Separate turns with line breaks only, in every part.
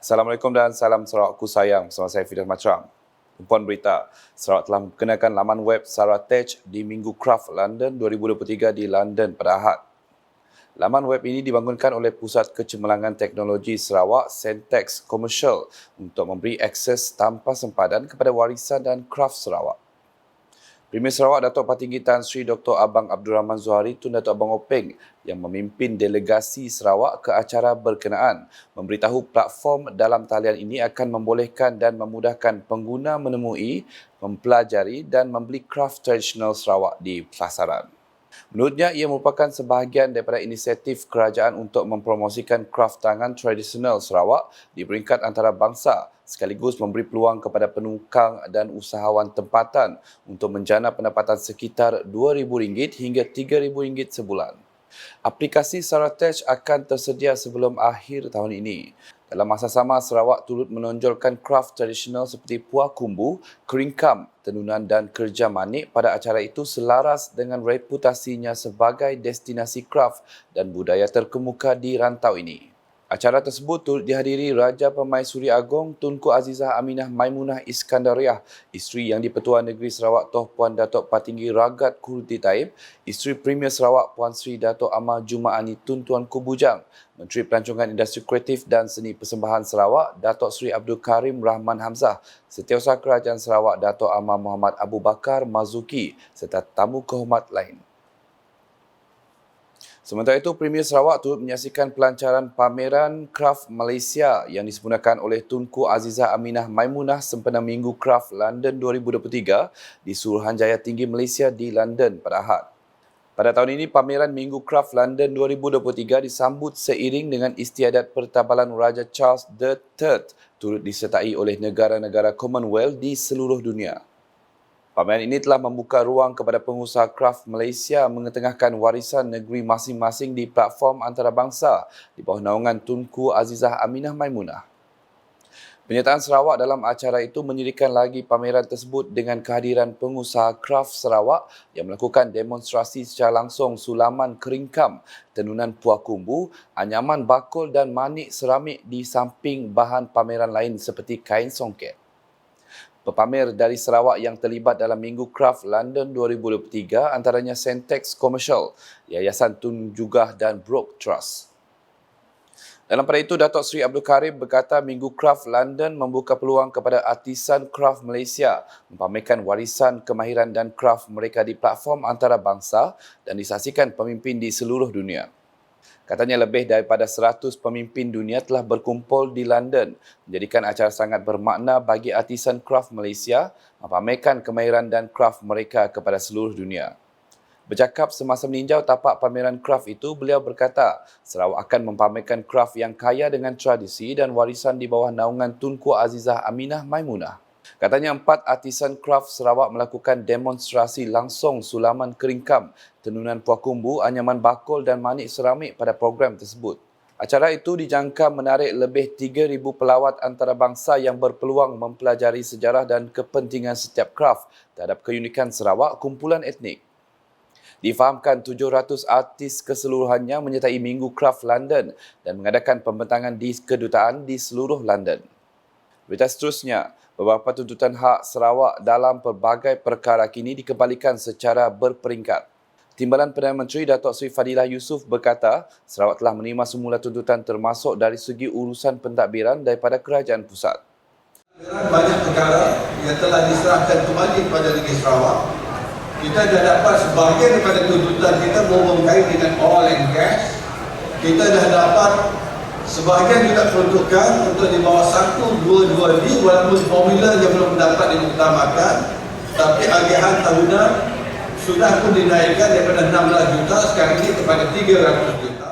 Assalamualaikum dan salam Sarawakku sayang. Bersama saya Fidas Matram. Tumpuan berita, Sarawak telah memperkenalkan laman web Sarawatech di Minggu Craft London 2023 di London pada Ahad. Laman web ini dibangunkan oleh Pusat Kecemerlangan Teknologi Sarawak Sentex Commercial untuk memberi akses tanpa sempadan kepada warisan dan kraf Sarawak. Premier Sarawak Datuk Patinggi Tan Sri Dr. Abang Abdul Rahman Zuhari Tun Datuk Abang Openg yang memimpin delegasi Sarawak ke acara berkenaan memberitahu platform dalam talian ini akan membolehkan dan memudahkan pengguna menemui, mempelajari dan membeli kraf tradisional Sarawak di pasaran. Menurutnya, ia merupakan sebahagian daripada inisiatif kerajaan untuk mempromosikan kraf tangan tradisional Sarawak di peringkat antarabangsa sekaligus memberi peluang kepada penukang dan usahawan tempatan untuk menjana pendapatan sekitar RM2,000 hingga RM3,000 sebulan. Aplikasi Sarawatech akan tersedia sebelum akhir tahun ini. Dalam masa sama, Sarawak turut menonjolkan kraf tradisional seperti puah kumbu, keringkam, tenunan dan kerja manik pada acara itu selaras dengan reputasinya sebagai destinasi kraf dan budaya terkemuka di rantau ini. Acara tersebut turut dihadiri Raja Pemaisuri Agong Tunku Azizah Aminah Maimunah Iskandariah, isteri Yang di-Pertua Negeri Sarawak Toh Puan Datuk Patinggi Ragat Kurti Taib, isteri Premier Sarawak Puan Sri Datuk Amar Jumaani Tun Tuanku Bujang, Menteri Pelancongan Industri Kreatif dan Seni Persembahan Sarawak Datuk Sri Abdul Karim Rahman Hamzah, Setiausaha Kerajaan Sarawak Datuk Amar Muhammad Abu Bakar Mazuki serta tamu kehormat lain. Sementara itu, Premier Sarawak turut menyaksikan pelancaran pameran Kraf Malaysia yang disempurnakan oleh Tunku Azizah Aminah Maimunah sempena Minggu Kraf London 2023 di Suruhanjaya Tinggi Malaysia di London pada Ahad. Pada tahun ini, pameran Minggu Kraf London 2023 disambut seiring dengan istiadat pertabalan Raja Charles III turut disertai oleh negara-negara Commonwealth di seluruh dunia. Pameran ini telah membuka ruang kepada pengusaha kraf Malaysia mengetengahkan warisan negeri masing-masing di platform antarabangsa di bawah naungan Tunku Azizah Aminah Maimunah. Penyertaan Sarawak dalam acara itu menyirikan lagi pameran tersebut dengan kehadiran pengusaha kraf Sarawak yang melakukan demonstrasi secara langsung sulaman keringkam, tenunan puah kumbu, anyaman bakul dan manik seramik di samping bahan pameran lain seperti kain songket. Pepamer dari Sarawak yang terlibat dalam Minggu Kraf London 2023 antaranya Sentex Commercial, Yayasan Tun Jugah dan Brook Trust. Dalam pada itu, Datuk Seri Abdul Karim berkata Minggu Kraf London membuka peluang kepada artisan kraf Malaysia mempamerkan warisan kemahiran dan kraf mereka di platform antarabangsa dan disaksikan pemimpin di seluruh dunia. Katanya lebih daripada 100 pemimpin dunia telah berkumpul di London, menjadikan acara sangat bermakna bagi artisan kraf Malaysia mempamerkan kemahiran dan kraf mereka kepada seluruh dunia. Bercakap semasa meninjau tapak pameran kraf itu, beliau berkata Sarawak akan mempamerkan kraf yang kaya dengan tradisi dan warisan di bawah naungan Tunku Azizah Aminah Maimunah. Katanya 4 artisan kraf Sarawak melakukan demonstrasi langsung sulaman keringkam, tenunan puah kumbu, anyaman bakul dan manik seramik pada program tersebut. Acara itu dijangka menarik lebih 3,000 pelawat antarabangsa yang berpeluang mempelajari sejarah dan kepentingan setiap kraf terhadap keunikan Sarawak kumpulan etnik. Difahamkan 700 artis keseluruhannya menyertai Minggu Kraf London dan mengadakan pembentangan di kedutaan di seluruh London. Berita seterusnya, beberapa tuntutan hak Sarawak dalam pelbagai perkara kini dikembalikan secara berperingkat. Timbalan Perdana Menteri Datuk Seri Fadilah Yusof berkata, Sarawak telah menerima semula tuntutan termasuk dari segi urusan pentadbiran daripada kerajaan pusat.
Banyak perkara yang telah diserahkan kembali kepada negeri Sarawak. Kita dah dapat sebahagian daripada tuntutan kita berkait dengan oil and gas. Kita dah dapat sebahagian juga peruntukan untuk di bawah 122D walaupun formula yang belum dapat dimuktamadkan, tapi agihan tahunan sudah pun dinaikkan daripada 16 juta sekarang ini kepada 300 juta.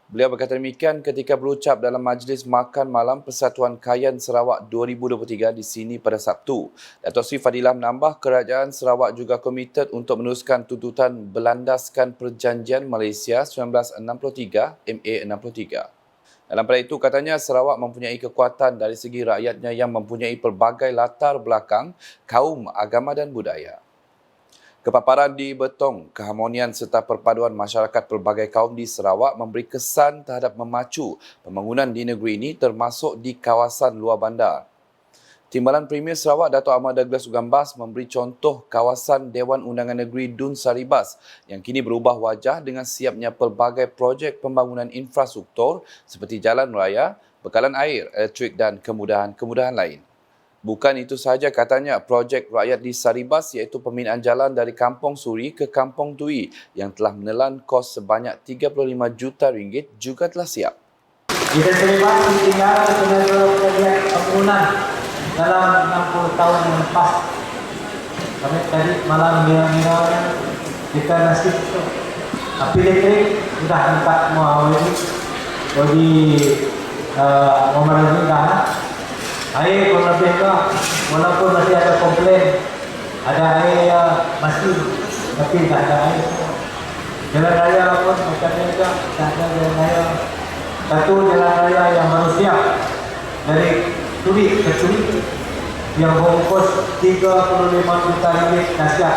Beliau berkata demikian ketika berucap dalam Majlis Makan Malam Persatuan Kayan Sarawak 2023 di sini pada Sabtu. Datuk Seri Fadilah menambah kerajaan Sarawak juga komited untuk meneruskan tuntutan berlandaskan Perjanjian Malaysia 1963 MA63. Dalam pada itu, katanya Sarawak mempunyai kekuatan dari segi rakyatnya yang mempunyai pelbagai latar belakang, kaum, agama dan budaya. Kepaparan di Betong, keharmonian serta perpaduan masyarakat pelbagai kaum di Sarawak memberi kesan terhadap memacu pembangunan di negeri ini termasuk di kawasan luar bandar. Timbalan Premier Sarawak Dato' Ahmad Douglas Ugambas memberi contoh kawasan Dewan Undangan Negeri Dun Saribas yang kini berubah wajah dengan siapnya pelbagai projek pembangunan infrastruktur seperti jalan raya, bekalan air, elektrik dan kemudahan-kemudahan lain. Bukan itu sahaja katanya, projek rakyat di Saribas iaitu pembinaan jalan dari Kampung Suri ke Kampung Tui yang telah menelan kos sebanyak 35 juta ringgit juga telah siap.
Kita Saribas ditinggal dengan proyek pembangunan dalam 60 tahun yang lepas. Kami tadi malam mira-mira kita nasib tu. Tapi elektrik sudah 4 semua bagi Muhammad dah. Air pun lebih kah, walaupun masih ada komplain, ada air masih, tapi tak ada air. Jalan raya pun macam ni juga, tak ada jalan raya. Satu jalan raya yang baru siap dari Turi ke Turi yang berongkos 35 juta ringgit dah siap.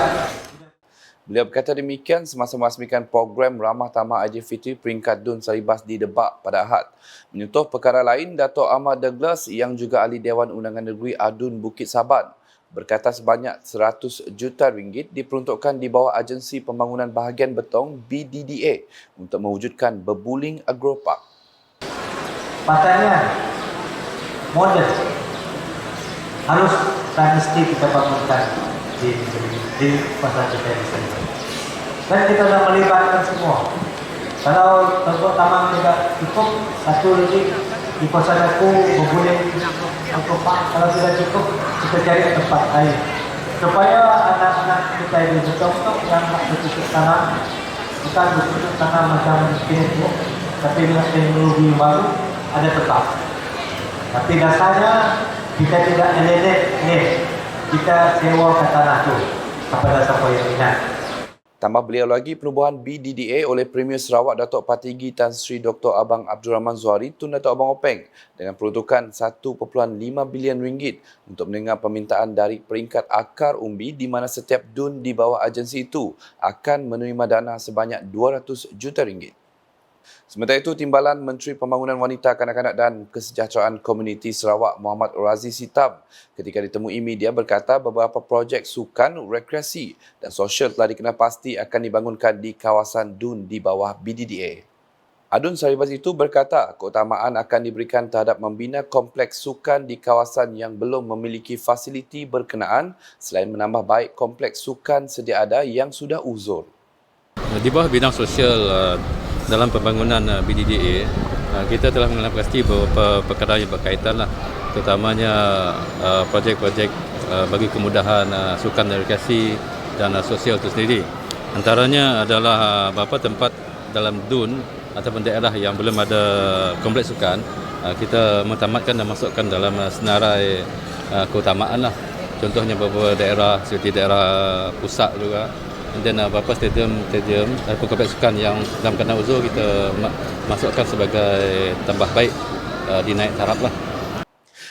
Beliau berkata demikian semasa merasmikan program Ramah Tamah Aidilfitri peringkat Dun Saribas di Debak pada Ahad. Menyentuh perkara lain, Dato' Ahmad Douglas yang juga ahli Dewan Undangan Negeri Adun Bukit Saban berkata sebanyak 100 juta ringgit diperuntukkan di bawah Agensi Pembangunan Bahagian Betong BDDA untuk mewujudkan Bebuling Agropark.
Patutnya model harus dan mesti kita bangunkan di pasar kita di sini. Dan kita dah melibatkan semua. Kalau tempat taman tidak cukup, satu lagi di pasar aku Bebuling Agropark. Kalau tidak cukup, kita cari tempat lain supaya anak-anak kita ini betul-betul yang nak bercocok tanam, bukan bercocok tanam macam ini, tapi dengan teknologi baru ada tetap. Tapi dasarnya kita tidak eliminate ni, kita sewa ke tanah tu kepada siapa yang minat.
Tambah beliau lagi, penubuhan BDDA oleh Premier Sarawak Datuk Patigi Tan Sri Dr. Abang Abdul Rahman Zuhari Tun Datuk Abang Openg dengan peruntukan 1.5 bilion ringgit untuk mendengar permintaan dari peringkat akar umbi di mana setiap dun di bawah agensi itu akan menerima dana sebanyak 200 juta ringgit. Sementara itu, Timbalan Menteri Pembangunan Wanita, Kanak-kanak dan Kesejahteraan Komuniti Sarawak Muhammad Razi Sitam ketika ditemui media berkata beberapa projek sukan, rekreasi dan sosial telah dikenal pasti akan dibangunkan di kawasan dun di bawah BDDA. Adun Saribas itu berkata keutamaan akan diberikan terhadap membina kompleks sukan di kawasan yang belum memiliki fasiliti berkenaan selain menambah baik kompleks sukan sedia ada yang sudah uzur.
Di bawah bidang sosial dalam pembangunan BDDA, kita telah mengenal pasti beberapa perkara yang berkaitan lah, terutamanya projek-projek bagi kemudahan sukan dan rekreasi dan sosial itu sendiri. Antaranya adalah beberapa tempat dalam dun ataupun daerah yang belum ada kompleks sukan, kita mentamatkan dan masukkan dalam senarai keutamaan lah. Contohnya beberapa daerah seperti daerah pusat juga. Dan beberapa stadium ataupun kompleks sukan yang dalam keadaan uzur kita masukkan sebagai tambah baik, dinaik taraf lah.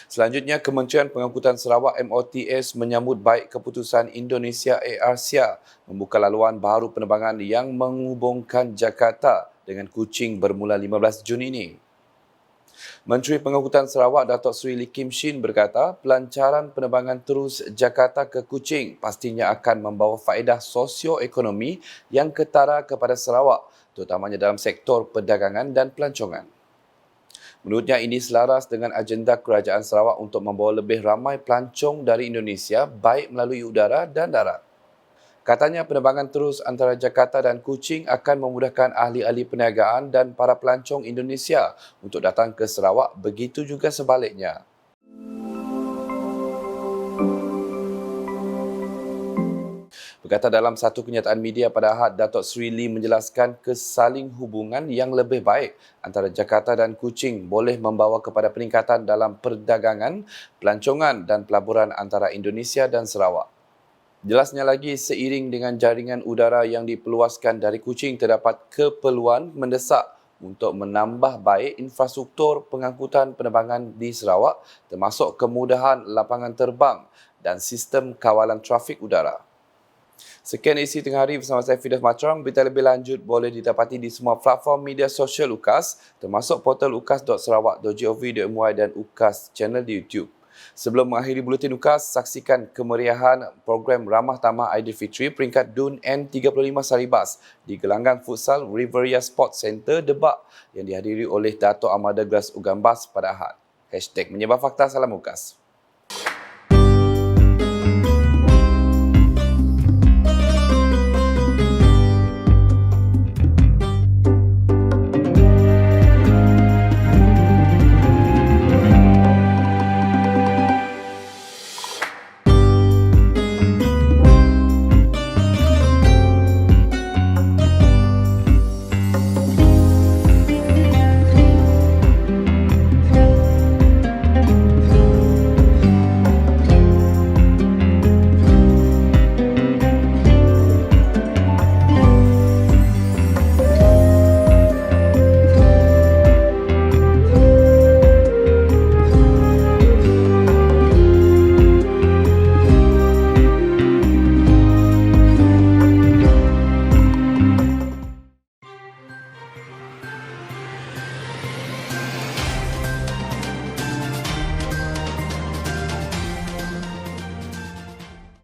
Selanjutnya, Kementerian Pengangkutan Sarawak MOTS menyambut baik keputusan Indonesia Air membuka laluan baru penerbangan yang menghubungkan Jakarta dengan Kuching bermula 15 Jun ini. Menteri Pengangkutan Sarawak Datuk Seri Lee Kim Shin berkata pelancaran penerbangan terus Jakarta ke Kuching pastinya akan membawa faedah sosioekonomi yang ketara kepada Sarawak, terutamanya dalam sektor perdagangan dan pelancongan. Menurutnya ini selaras dengan agenda Kerajaan Sarawak untuk membawa lebih ramai pelancong dari Indonesia baik melalui udara dan darat. Katanya penerbangan terus antara Jakarta dan Kuching akan memudahkan ahli-ahli perniagaan dan para pelancong Indonesia untuk datang ke Sarawak, begitu juga sebaliknya. Berkata dalam satu kenyataan media pada Ahad, Datuk Seri Lee menjelaskan kesaling hubungan yang lebih baik antara Jakarta dan Kuching boleh membawa kepada peningkatan dalam perdagangan, pelancongan dan pelaburan antara Indonesia dan Sarawak. Jelasnya lagi, seiring dengan jaringan udara yang diperluaskan dari Kuching, terdapat keperluan mendesak untuk menambah baik infrastruktur pengangkutan penerbangan di Sarawak, termasuk kemudahan lapangan terbang dan sistem kawalan trafik udara. Sekian isi tengah hari bersama saya Fidas Matrang. Berita lebih lanjut boleh didapati di semua platform media sosial UKAS termasuk portal ukas.sarawak.gov.my dan UKAS channel di YouTube. Sebelum mengakhiri buletin UKAS, saksikan kemeriahan program Ramah Tamah Aidilfitri peringkat DUN N35 Saribas di gelanggang futsal Riveria Sports Centre Debak yang dihadiri oleh Dato' Amada Glas Ugambas pada Ahad. #Menyebar Fakta Salam UKAS.